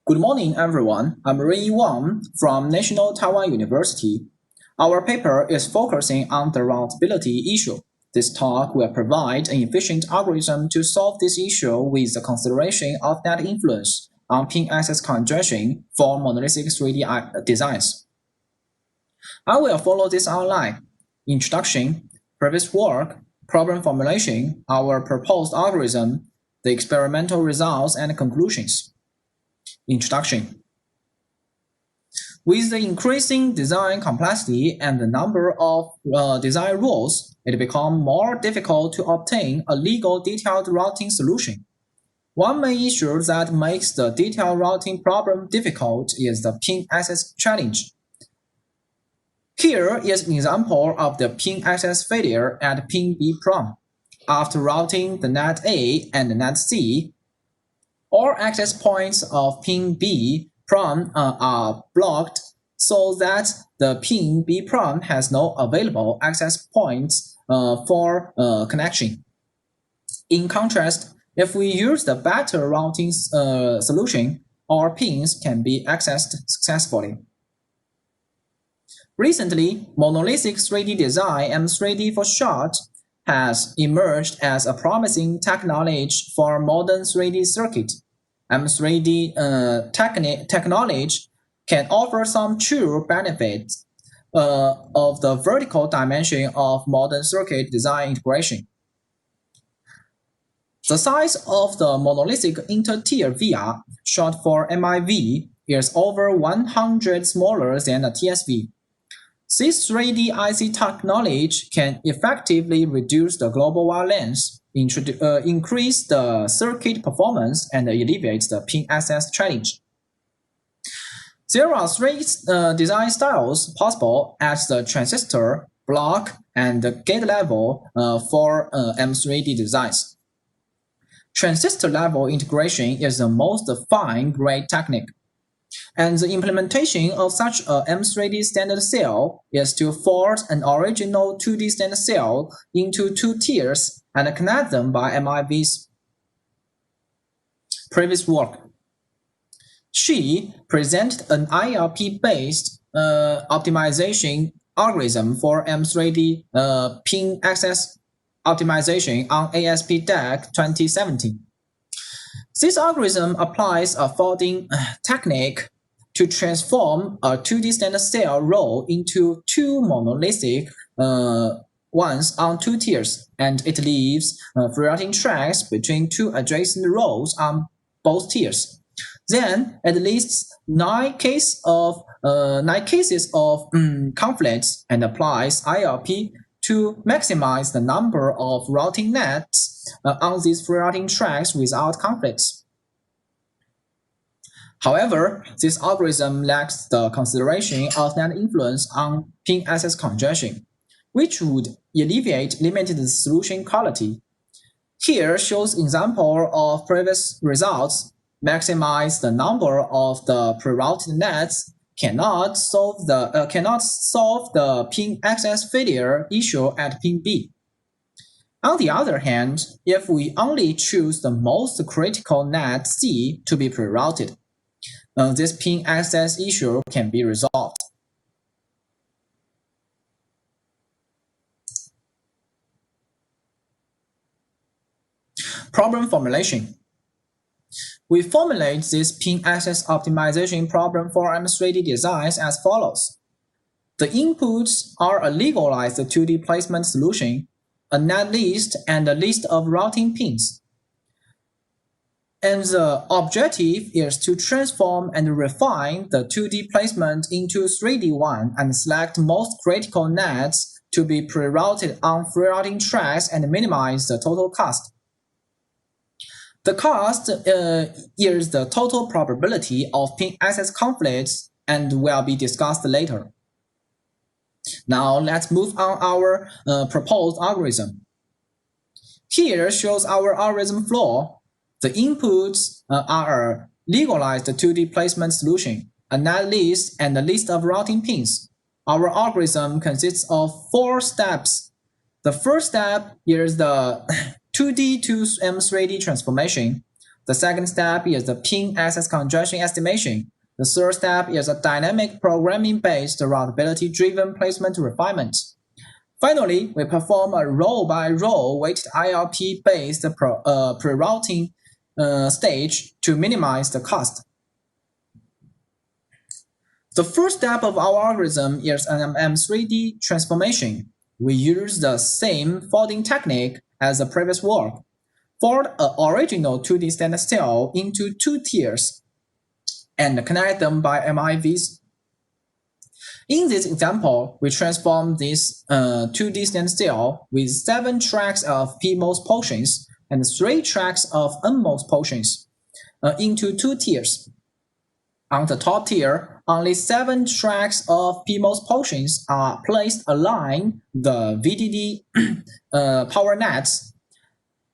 Good morning, everyone. I'm Ren Wang from National Taiwan University. Our paper is focusing on the routability issue. This talk will provide an efficient algorithm to solve this issue with the consideration of net influence on pin access congestion for monolithic 3D designs. I will follow this outline: introduction, previous work, problem formulation, our proposed algorithm, the experimental results, and conclusions. Introduction. With the increasing design complexity and the number of design rules, it becomes more difficult to obtain a legal detailed routing solution. One main issue that makes the detailed routing problem difficult is the pin access challenge. Here is an example of the pin access failure at pin B prom. After routing the net A and the net C, all access points of pin B prom are blocked so that the pin B prom has no available access points for connection. In contrast, if we use the better routing solution, all pins can be accessed successfully. Recently, monolithic 3D design, M3D for short, has emerged as a promising technology for modern 3D circuit. M3D technology can offer some true benefits of the vertical dimension of modern circuit design integration. The size of the monolithic intertier via, short for MIV, is over 100 smaller than a TSV. This 3D IC technology can effectively reduce the global wire length, increase the circuit performance, and alleviate the pin access challenge. There are three design styles possible at the transistor, block, and gate level for M3D designs. Transistor level integration is the most fine-grained technique, and the implementation of such a M3D standard cell is to force an original 2D standard cell into two tiers and connect them by MIVs. Previous work. She presented an IOP-based optimization algorithm for M3D pin access optimization on ASP.DEC 2017. This algorithm applies a folding technique to transform a 2D standard cell row into two monolithic ones on two tiers, and it leaves free routing tracks between two adjacent rows on both tiers. Then it lists 9 cases of conflicts and applies IOP to maximize the number of routing nets on these free routing tracks without conflicts. However, this algorithm lacks the consideration of net influence on pin access congestion, which would alleviate limited solution quality. Here shows example of previous results. Maximize the number of the prerouted nets cannot solve the pin access failure issue at pin B. On the other hand, if we only choose the most critical net C to be prerouted, this pin access issue can be resolved. Problem formulation. We formulate this pin access optimization problem for M3D designs as follows. The inputs are a legalized 2D placement solution, a net list, and a list of routing pins. And the objective is to transform and refine the 2D placement into 3D one and select most critical nets to be pre-routed on free routing tracks and minimize the total cost. The cost is the total probability of pin access conflicts and will be discussed later. Now let's move on our proposed algorithm. Here shows our algorithm flow. The inputs are a legalized 2D placement solution, a net list, and a list of routing pins. Our algorithm consists of 4 steps. The first step is the 2D to M3D transformation. The second step is the pin access congestion estimation. The third step is a dynamic programming-based routability-driven placement refinement. Finally, we perform a row-by-row weighted ILP-based pre-routing stage to minimize the cost. The first step of our algorithm is an M3D transformation. We use the same folding technique as the previous work. Fold an original 2D standard cell into two tiers and connect them by MIVs. In this example, we transform this 2D standard cell with 7 tracks of PMOS portions and 3 tracks of NMOS portions into 2 tiers. On the top tier, only 7 tracks of PMOS portions are placed along the VDD power nets,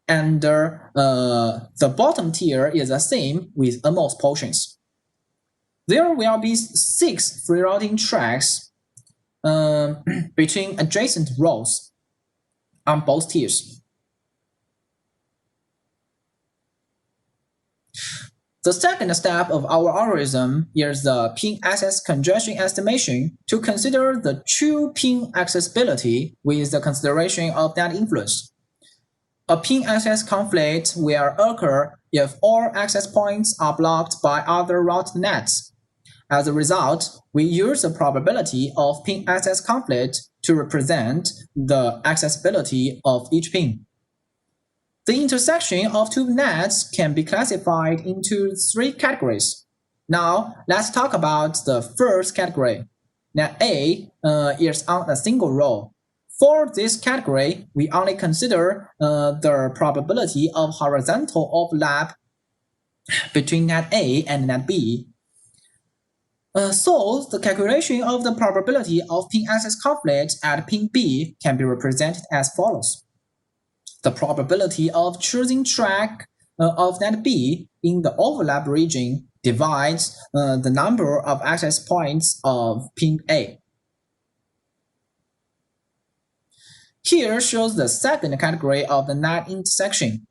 and the bottom tier is the same with NMOS portions. There will be 6 free routing tracks between adjacent rows on both tiers. The second step of our algorithm is the pin access congestion estimation to consider the true pin accessibility with the consideration of net influence. A pin access conflict will occur if all access points are blocked by other route nets. As a result, we use the probability of pin access conflict to represent the accessibility of each pin. The intersection of two nets can be classified into 3 categories. Now, let's talk about the first category. Net A is on a single row. For this category, we only consider the probability of horizontal overlap between net A and net B. So, the calculation of the probability of pin access conflict at pin B can be represented as follows. The probability of choosing track of net B in the overlap region divides the number of access points of pin A. Here shows the second category of the net intersection.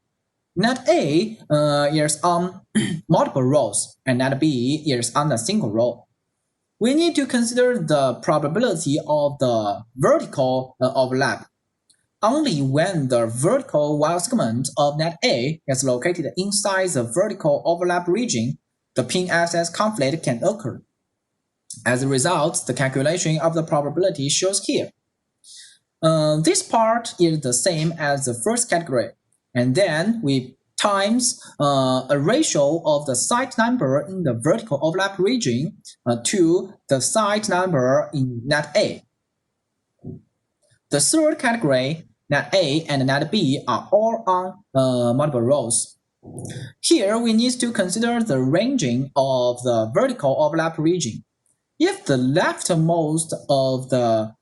Net A is on multiple rows, and net B is on a single row. We need to consider the probability of the vertical overlap. Only when the vertical wire segment of net A is located inside the vertical overlap region, the pin access conflict can occur. As a result, the calculation of the probability shows here. This part is the same as the first category, and then we times a ratio of the site number in the vertical overlap region to the site number in net A. The third category, net A and net B, are all on multiple rows. Here we need to consider the ranging of the vertical overlap region. If the leftmost of the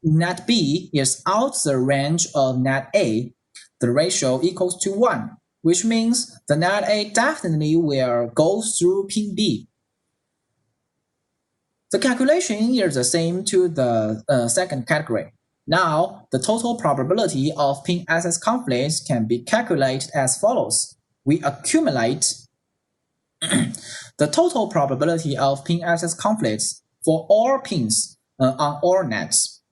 net B is out the range of net A, the ratio equals to 1, which means the net A definitely will go through pin B. The calculation is the same to the second category. Now, the total probability of pin access conflicts can be calculated as follows. We accumulate the total probability of pin access conflicts for all pins on all nets.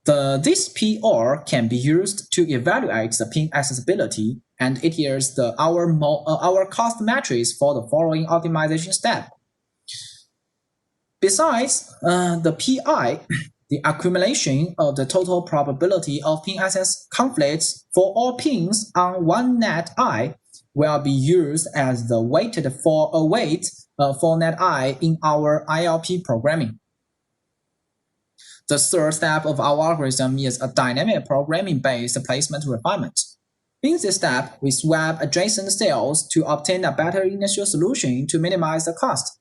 This PR can be used to evaluate the pin accessibility, and it is our cost matrix for the following optimization step. Besides the PI, the accumulation of the total probability of pin access conflicts for all pins on one net I will be used as the weight for net I in our IOP programming. The third step of our algorithm is a dynamic programming-based placement refinement. In this step, we swap adjacent cells to obtain a better initial solution to minimize the cost.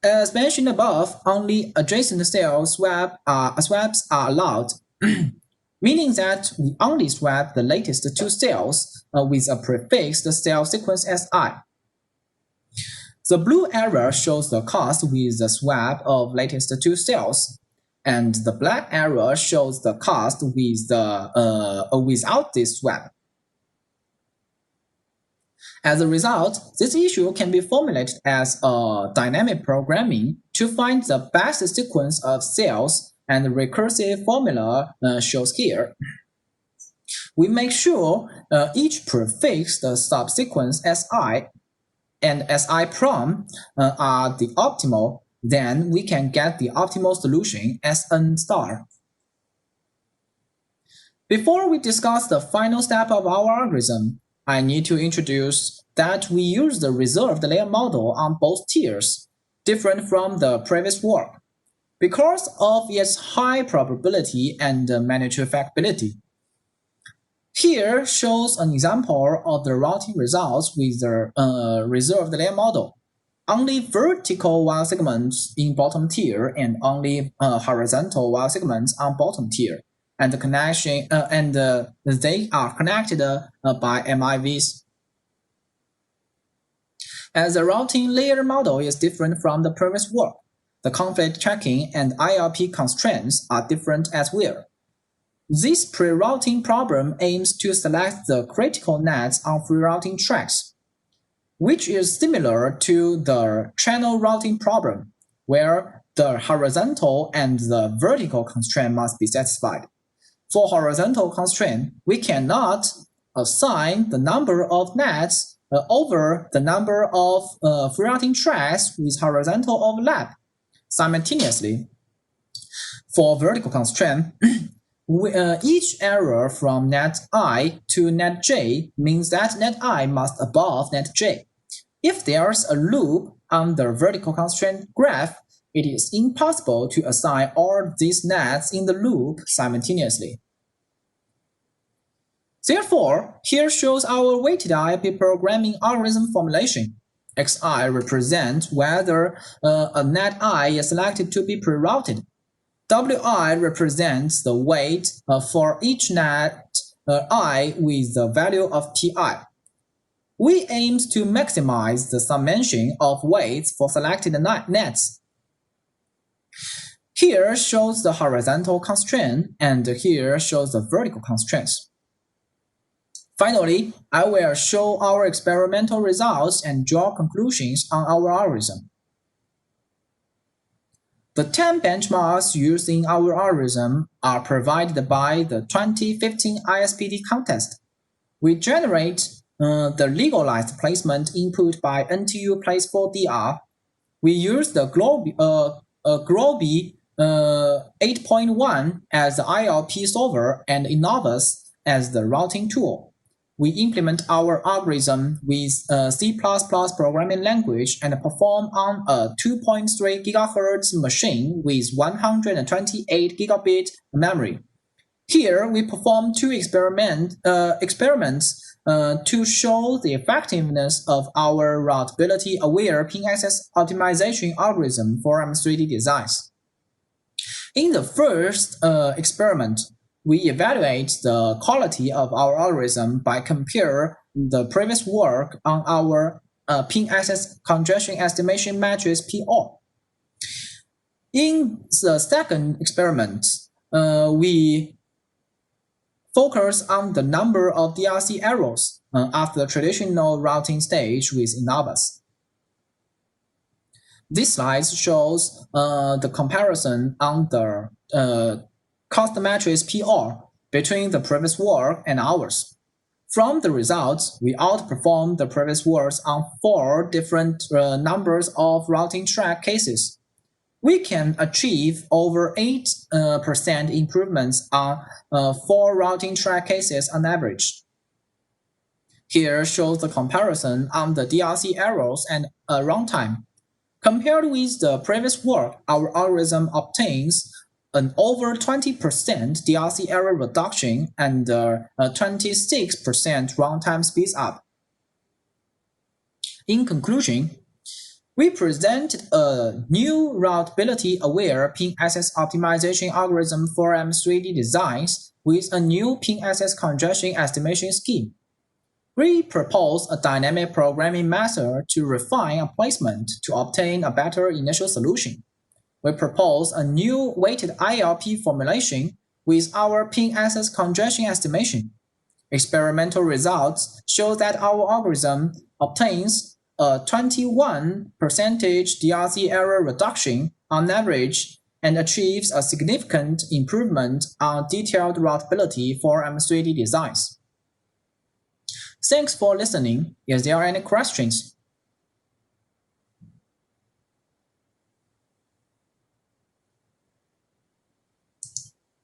As mentioned above, only adjacent cell swaps are allowed, meaning that we only swap the latest 2 cells with a prefixed cell sequence Si. The blue arrow shows the cost with the swap of latest 2 cells, and the black arrow shows the cost with without this swap. As a result, this issue can be formulated as a dynamic programming to find the best sequence of cells, and the recursive formula shows here. We make sure each prefix the subsequence Si and Si prom are the optimal, then we can get the optimal solution Sn star. Before we discuss the final step of our algorithm, I need to introduce that we use the reserved layer model on both tiers, different from the previous work, because of its high probability and manufacturability. Here shows an example of the routing results with the reserved layer model. Only vertical wire segments in bottom tier and only horizontal wire segments on bottom tier, and the connection they are connected by MIVs. As the routing layer model is different from the previous work, the conflict checking and IOP constraints are different as well. This pre-routing problem aims to select the critical nets on free routing tracks, which is similar to the channel routing problem, where the horizontal and the vertical constraint must be satisfied. For horizontal constraint, we cannot assign the number of nets over the number of free routing tracks with horizontal overlap simultaneously. For vertical constraint, each error from net I to net j means that net I must above net j. If there's a loop on the vertical constraint graph, it is impossible to assign all these nets in the loop simultaneously. Therefore, here shows our weighted IOP programming algorithm formulation. Xi represents whether a net I is selected to be pre-routed. Wi represents the weight for each net I with the value of pi. We aim to maximize the summation of weights for selected nets. Here shows the horizontal constraint, and here shows the vertical constraints. Finally, I will show our experimental results and draw conclusions on our algorithm. The 10 benchmarks used in our algorithm are provided by the 2015 ISPD contest. We generate the legalized placement input by NTU Place4DR. We use the Globy 8.1 as the IOP solver and Innovus as the routing tool. We implement our algorithm with C++ programming language and perform on a 2.3 GHz machine with 128 gigabit memory. Here, we perform two experiments to show the effectiveness of our Routability-Aware pin access optimization algorithm for MS3D designs. In the first experiment, we evaluate the quality of our algorithm by comparing the previous work on our pin access congestion estimation matrix PR. In the second experiment, we focus on the number of DRC errors after the traditional routing stage with Innovus. This slide shows the comparison on the cost matrix PR between the previous work and ours. From the results, we outperformed the previous works on 4 different numbers of routing track cases. We can achieve over 8% improvements on 4 routing track cases on average. Here shows the comparison on the DRC errors and runtime. Compared with the previous work, our algorithm obtains an over 20% DRC error reduction and 26% runtime speeds up. In conclusion, we presented a new Routability-Aware pin access optimization algorithm for MS3D designs with a new pin access congestion estimation scheme. We propose a dynamic programming method to refine a placement to obtain a better initial solution. We propose a new weighted IOP formulation with our pin access congestion estimation. Experimental results show that our algorithm obtains a 21% DRC error reduction on average and achieves a significant improvement on detailed routability for MS3D designs. Thanks for listening. Is there any questions?